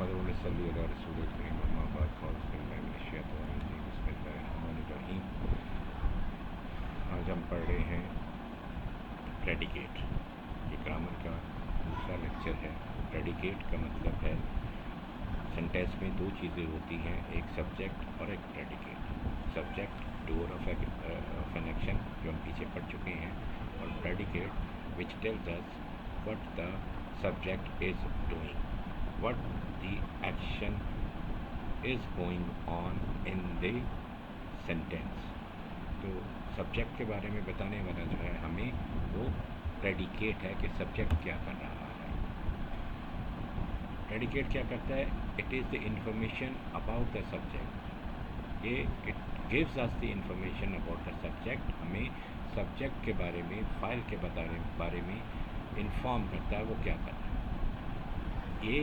नहमदुहु सल्ली अला रसूलिल करीम अम्मा बाद फ़ौज़ बिल्लाहि मिनश शैतानिर रजीम बिस्मिल्लाहिर रहमानिर रहीम। आज हम पढ़ रहे हैं प्रेडिकेट। ये ग्रामर का दूसरा लेक्चर है। प्रेडिकेट का मतलब है सेंटेंस में दो चीज़ें होती हैं, एक सब्जेक्ट और एक predicate. Subject doer of an action जो हम पीछे पढ़ चुके हैं, और predicate which tells us what the subject is doing, what the action is going on in the sentence। तो सब्जेक्ट के बारे में बताने वाला जो है हमें, वो प्रेडिकेट है कि सब्जेक्ट क्या कर रहा है। प्रेडिकेट क्या करता है? It is the information about the subject. ये it gives us the information about the subject. हमें सब्जेक्ट के बारे में, फाइल के बारे में इन्फॉर्म करता है वो क्या कर रहा है। ये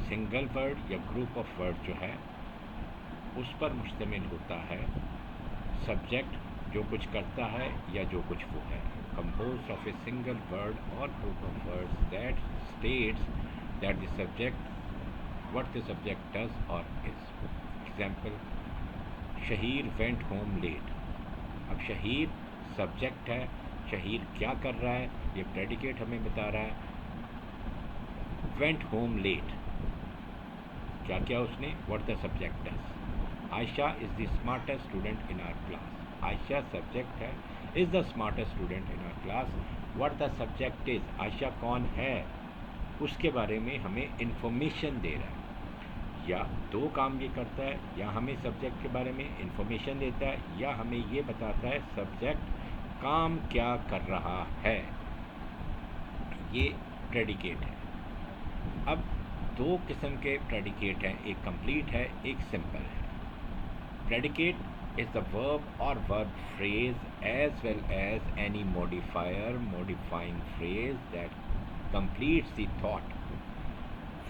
सिंगल वर्ड या ग्रुप ऑफ वर्ड जो है उस पर मुश्तमिल होता है। सब्जेक्ट जो कुछ करता है या जो कुछ वो है, composed of a single word और group of words that states that the subject what the subject does और is. Example, Shaheer went home late. अब शहीर सब्जेक्ट है, शहीर क्या कर रहा है ये प्रेडिकेट हमें बता रहा है। वेंट होम लेट, क्या क्या उसने, what the subject does. Ayesha is the smartest student in our class. Ayesha subject है, is the smartest student in our class. What the subject is, Ayesha कौन है उसके बारे में हमें इंफॉर्मेशन दे रहा है। या दो काम ये करता है, या हमें सब्जेक्ट के बारे में इंफॉर्मेशन देता है, या हमें ये बताता है सब्जेक्ट काम क्या कर रहा है। ये प्रेडिकेट है। अब दो किस्म के प्रेडिकेट हैं, एक कंप्लीट है, एक सिंपल है। प्रेडिकेट इज द वर्ब और verb phrase as well as any modifier modifying phrase that completes the thought.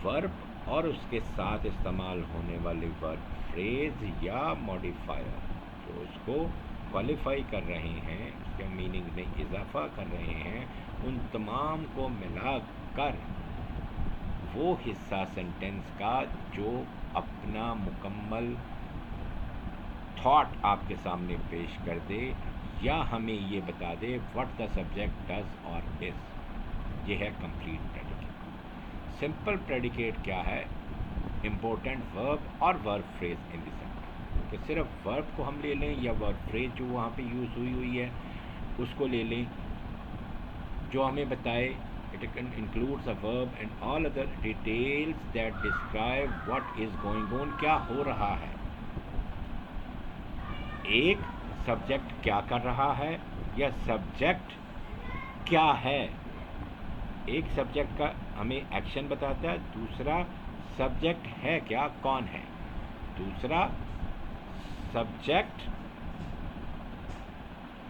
Verb और उसके साथ इस्तेमाल होने वाले वर्ब फ्रेज या मॉडिफायर जो उसको क्वालिफाई कर रहे हैं, उसके मीनिंग में इजाफा कर रहे हैं, उन तमाम को मिलाकर वो हिस्सा सेंटेंस का जो अपना मुकम्मल थॉट आपके सामने पेश कर दे, या हमें ये बता दे व्हाट द सब्जेक्ट डज और इज। ये है कंप्लीट प्रेडिकेट। सिंपल प्रेडिकेट क्या है? इम्पोर्टेंट वर्ब और verb phrase in the sentence. तो सिर्फ वर्ब को हम ले लें या वर्ब फ्रेज जो वहाँ पे यूज़ हुई है उसको ले लें, जो हमें बताए it includes a verb and all other details that describe what is going on, क्या हो रहा है। एक सब्जेक्ट क्या कर रहा है या सब्जेक्ट क्या है। एक सब्जेक्ट का हमें एक्शन बताता है, दूसरा सब्जेक्ट है क्या, कौन है। दूसरा सब्जेक्ट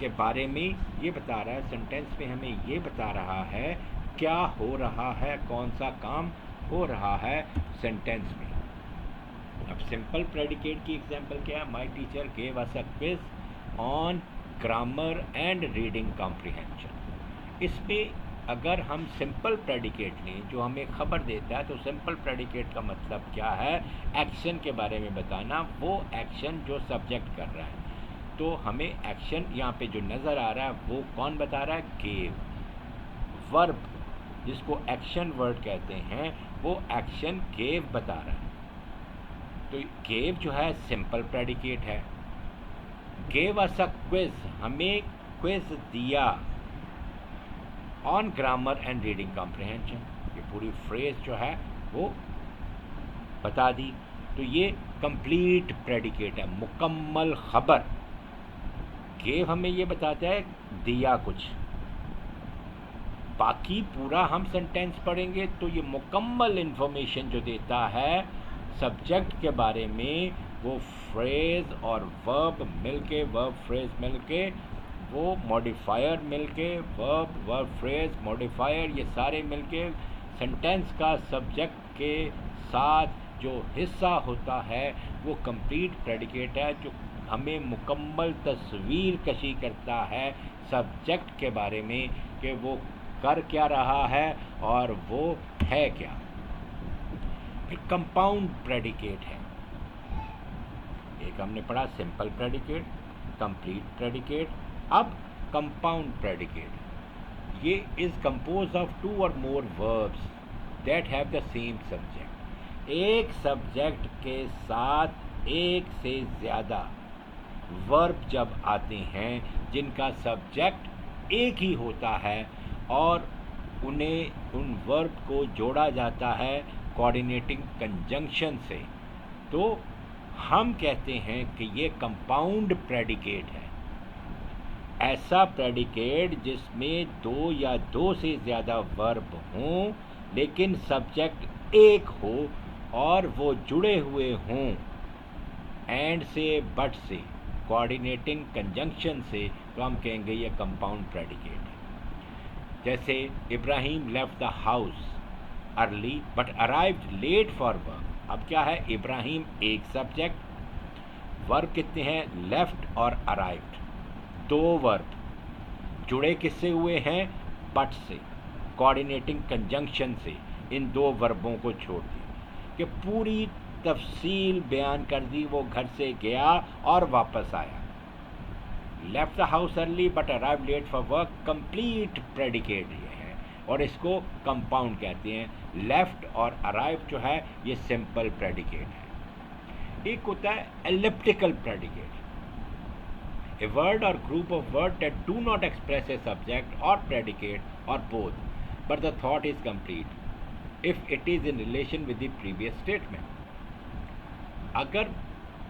के बारे में ये बता रहा है, सेंटेंस में हमें ये बता रहा है क्या हो रहा है, कौन सा काम हो रहा है सेंटेंस में। अब सिंपल प्रेडिकेट की एग्जांपल क्या है? My teacher gave us a quiz on grammar and reading comprehension. इसमें अगर हम सिंपल प्रेडिकेट लें जो हमें खबर देता है, तो सिंपल प्रेडिकेट का मतलब क्या है? एक्शन के बारे में बताना, वो एक्शन जो सब्जेक्ट कर रहा है। तो हमें एक्शन यहाँ पे जो नज़र आ रहा है वो कौन बता रहा है? गेव। वर्ब जिसको एक्शन वर्ड कहते हैं वो एक्शन गेव बता रहा है। तो गेव जो है सिंपल प्रेडिकेट है। गेव अस अ क्विज, हमें क्विज दिया on grammar and reading comprehension. ये पूरी फ्रेज जो है वो बता दी। तो ये कंप्लीट प्रेडिकेट है, मुकम्मल खबर। गेव हमें ये बताता है दिया कुछ, बाकी पूरा हम सेंटेंस पढ़ेंगे तो ये मुकम्मल इन्फॉर्मेशन जो देता है सब्जेक्ट के बारे में, वो फ्रेज और वर्ब मिलके, वर्ब फ्रेज मिलके, वो मॉडिफायर मिलके, वर्ब फ्रेज मॉडिफायर ये सारे मिलके सेंटेंस का सब्जेक्ट के साथ जो हिस्सा होता है वो कंप्लीट प्रेडिकेट है, जो हमें मुकम्मल तस्वीर कशी करता है सब्जेक्ट के बारे में कि वो कर क्या रहा है और वो है क्या। एक कंपाउंड प्रेडिकेट है। एक हमने पढ़ा सिंपल प्रेडिकेट, कंप्लीट प्रेडिकेट, अब कंपाउंड प्रेडिकेट। ये इज कंपोज ऑफ 2 और more verbs that have the same subject. एक सब्जेक्ट के साथ एक से ज़्यादा वर्ब जब आते हैं जिनका सब्जेक्ट एक ही होता है और उन वर्ब को जोड़ा जाता है कोऑर्डिनेटिंग कंजंक्शन से, तो हम कहते हैं कि ये कंपाउंड प्रेडिकेट है। ऐसा प्रेडिकेट जिसमें 2 या 2 से ज़्यादा वर्ब हों लेकिन सब्जेक्ट एक हो और वो जुड़े हुए हों एंड से, बट से, कोऑर्डिनेटिंग कंजंक्शन से, तो हम कहेंगे ये कंपाउंड प्रेडिकेट है। जैसे Ibrahim left the house early but arrived late for work. अब क्या है, इब्राहिम एक सब्जेक्ट, वर्ब कितने हैं, लेफ्ट और अराइव्ड, 2 वर्ब जुड़े किससे हुए हैं, बट से, कोऑर्डिनेटिंग कंजंक्शन से। इन 2 वर्बों को छोड़ दिया कि पूरी तफसील बयान कर दी। वो घर से गया और वापस आया। Left the house early but arrive late for work, complete predicate ये है और इसको कंपाउंड कहते हैं। लेफ्ट और अराइव जो है ये सिंपल प्रेडिकेट है। एक होता है elliptical predicate, a word or group of words that do not express a subject or predicate or both, but the thought is complete if it is in relation with the previous statement। अगर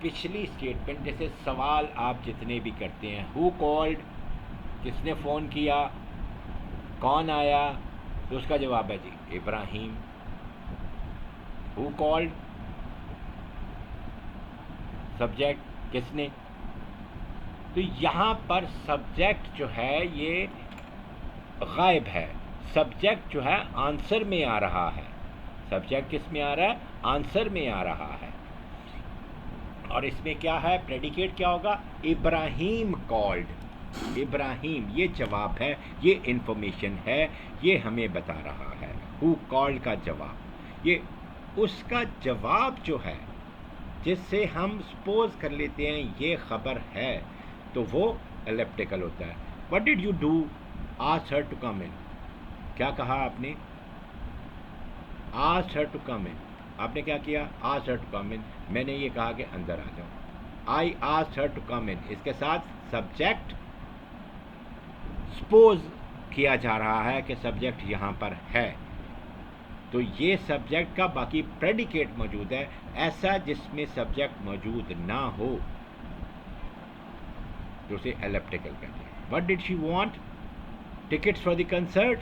पिछली statement, जैसे सवाल आप जितने भी करते हैं, who called, किसने फ़ोन किया, कौन आया, तो उसका जवाब है जी इब्राहिम। हु कॉल्ड, सब्जेक्ट किसने, तो यहाँ पर सब्जेक्ट जो है ये गायब है। सब्जेक्ट जो है आंसर में आ रहा है। सब्जेक्ट किस में आ रहा है, आंसर में आ रहा है। और इसमें क्या है, प्रेडिकेट क्या होगा, इब्राहिम कॉल्ड। इब्राहिम ये जवाब है, ये इंफॉर्मेशन है, ये हमें बता रहा है। हु कॉल्ड का जवाब, ये उसका जवाब जो है जिससे हम सपोज कर लेते हैं ये खबर है, तो वो एलिप्टिकल होता है। What did you do, asked her to come in. क्या कहा आपने, आस्क्ड हर टू कम इन। आपने क्या किया, आस्क्ड हर टू कम इन, मैंने ये कहा कि अंदर आ जाओ। I asked her to come इन, इसके साथ सब्जेक्ट सपोज किया जा रहा है कि सब्जेक्ट यहाँ पर है, तो ये सब्जेक्ट का बाकी प्रेडिकेट मौजूद है। ऐसा जिसमें सब्जेक्ट मौजूद ना हो तो उसे एलिप्टिकल कहते हैं। What did she want, tickets for the concert.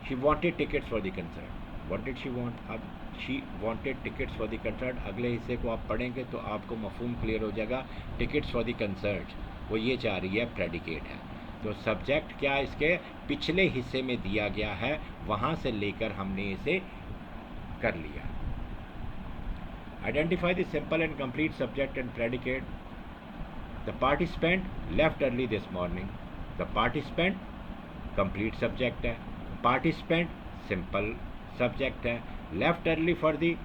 She wanted tickets for the concert. What did she want, अब she wanted tickets for the concert, अगले हिस्से को आप पढ़ेंगे तो आपको मफहूम क्लियर हो जाएगा। टिकट्स फॉर द कंसर्ट, वो ये चाह रही है, प्रेडिकेट है। तो सब्जेक्ट क्या इसके पिछले हिस्से में दिया गया है, वहाँ से लेकर हमने इसे कर लिया। Identify the simple and complete subject and predicate. The participant left early this morning. The participant complete subject है, पार्टिसिपेंट सिंपल सब्जेक्ट है, left early for the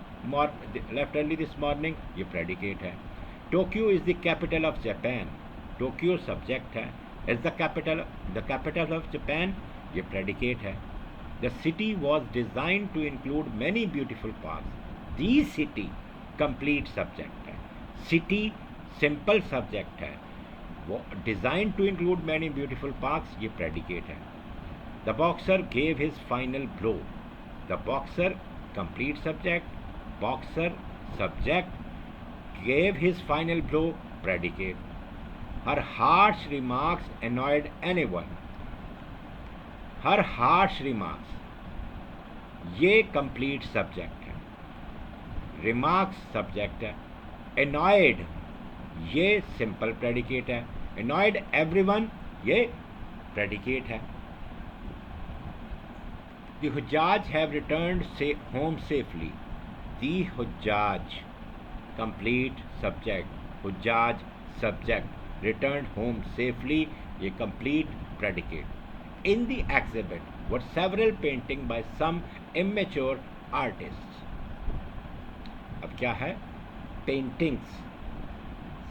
left early this morning ये प्रेडिकेट है। Tokyo is the capital of Japan, Tokyo subject है। Is the capital of Japan ये predicate है। The city was design to include many beautiful parks, the city complete subject है। City simple subject है, वो design to include many beautiful parks ये predicate है। The boxer gave his final blow, the boxer complete subject, boxer subject, gave his final blow predicate. Her harsh remarks annoyed anyone, her harsh remarks ये complete subject है, remarks subject है, annoyed ये simple predicate है, annoyed everyone ये predicate है। The Hujjaj have returned home safely, the Hujjaj complete subject, Hujjaj subject, returned home safely ये complete predicate. In the exhibit were several paintings by some immature artists. अब क्या है? Paintings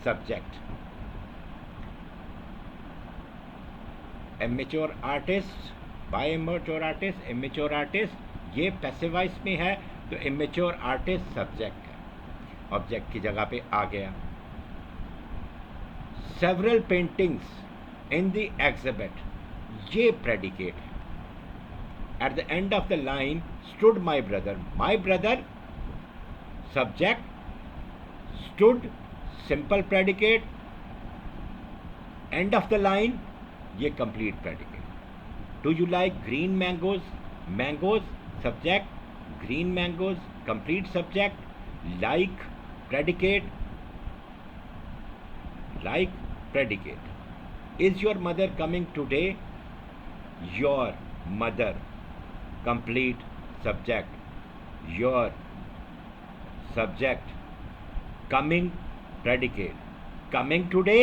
subject, amateur artist, by amateur artist, amateur artist, ये passive voice में है तो amateur artist subject है, object की जगह पे आ गया। Several paintings in the exhibit, ये प्रेडिकेट है। At the end of the line stood my brother subject, stood simple predicate, end of the line ये complete predicate. Do you like green mangoes, mangoes subject, green mangoes complete subject, like predicate, like predicate. Is your mother coming today, your mother complete subject, your subject, coming predicate, coming today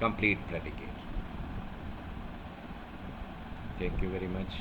complete predicate. Thank you very much.